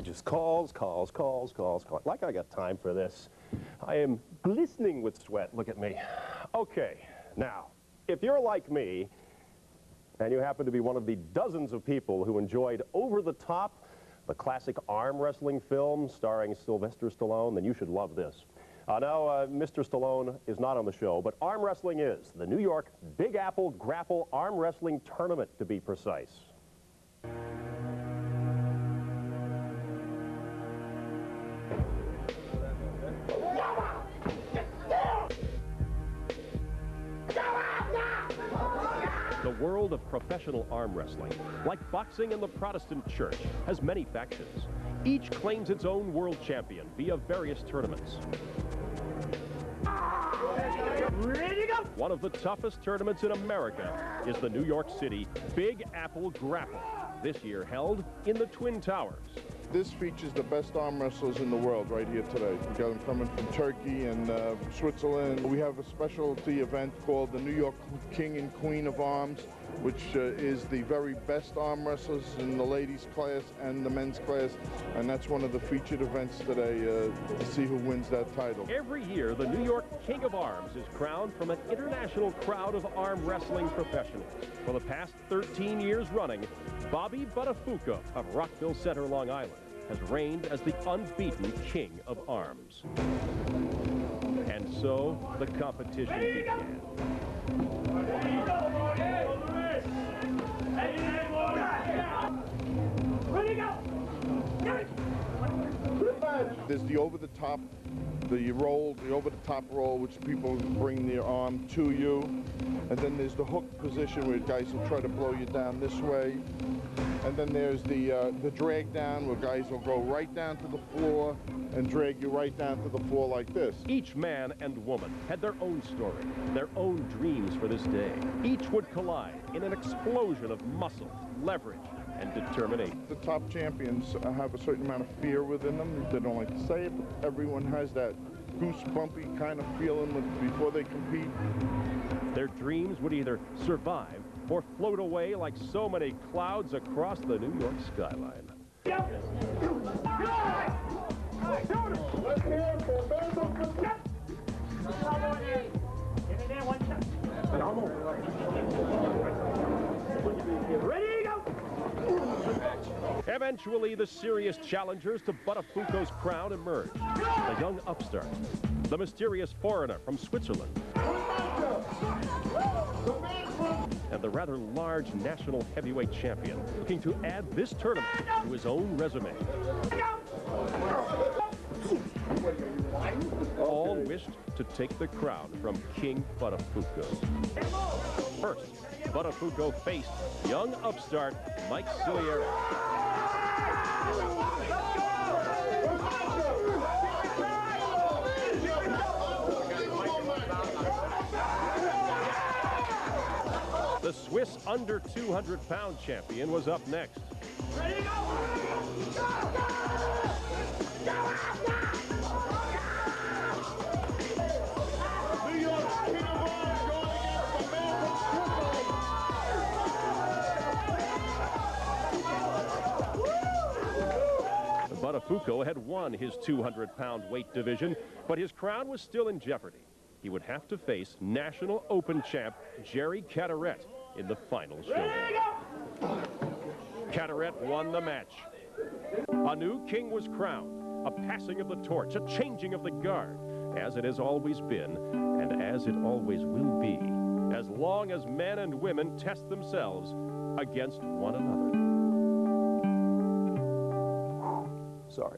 just calls. Like I got time for this. I am glistening with sweat. Look at me. Okay, now, if you're like me, and you happen to be one of the dozens of people who enjoyed Over the Top, the classic arm wrestling film starring Sylvester Stallone, then you should love this. Mr. Stallone is not on the show, but arm wrestling is. The New York Big Apple Grapple Arm Wrestling Tournament, to be precise. The world of professional arm wrestling, like boxing and the Protestant church, has many factions. Each claims its own world champion via various tournaments. One of the toughest tournaments in America is the New York City Big Apple Grapple, this year held in the Twin Towers. This features the best arm wrestlers in the world right here today. We got them coming from Turkey and Switzerland. We have a specialty event called the New York King and Queen of Arms, which is the very best arm wrestlers in the ladies class and the men's class, and that's one of the featured events today to see who wins that title. Every year, the New York King of Arms is crowned from an international crowd of arm wrestling professionals. For the past 13 years running, Bobby Buttafuoco of Rockville Center, Long Island, has reigned as the unbeaten King of Arms. And so, the competition began. There's the over-the-top, the over-the-top roll, which people bring their arm to you. And then there's the hook position where guys will try to blow you down this way. And then there's the drag down, where guys will go right down to the floor and drag you right down to the floor like this. Each man and woman had their own story, their own dreams for this day. Each would collide in an explosion of muscle, leverage, and determination. The top champions have a certain amount of fear within them. They don't like to say it, but everyone has that goosebumpy kind of feeling before they compete. Their dreams would either survive or float away like so many clouds across the New York skyline. Ready, go! Eventually, the serious challengers to Buttafuoco's crown emerged. The young upstart, the mysterious foreigner from Switzerland, and the rather large national heavyweight champion looking to add this tournament to his own resume. All wished to take the crown from King Buttafuoco. First, Buttafuoco faced young upstart Mike Cilieri. The Swiss under 200-pound champion was up next. Ready, go! New York King of Arms going against the man from Switzerland. Buttafuoco had won his 200-pound weight division, but his crown was still in jeopardy. He would have to face National Open champ Jerry Carteret in the final showdown. Carteret won the match. A new king was crowned, a passing of the torch, a changing of the guard, as it has always been and as it always will be, as long as men and women test themselves against one another. Sorry.